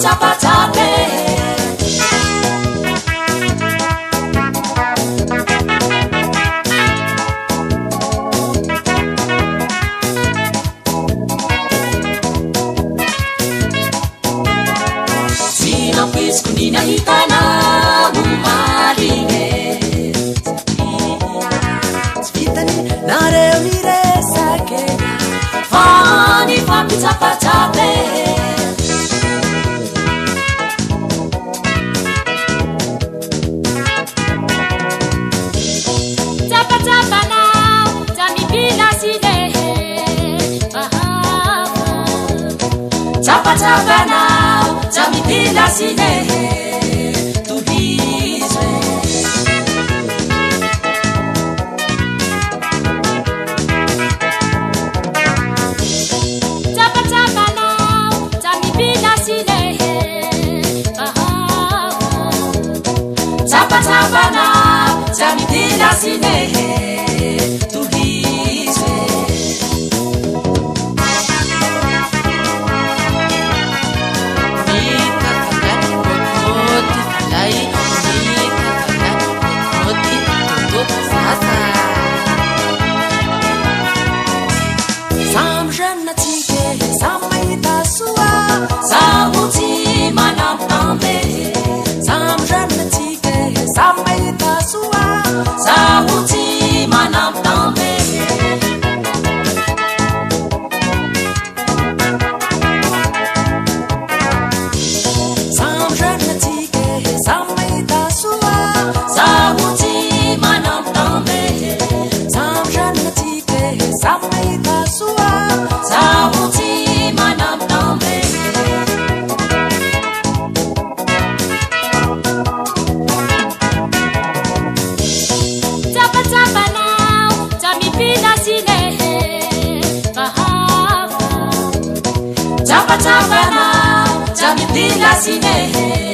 tapatape Sina pisco nina hitana umaline Svitani nareo niresake Fani fampi tapatape Tapa now, Jami Pila Sine, to his way. Tapa now, Jami Pila Sine, Tapa now, Jami Pila Sine, to his way. Tapa now, Jami Pila Sine.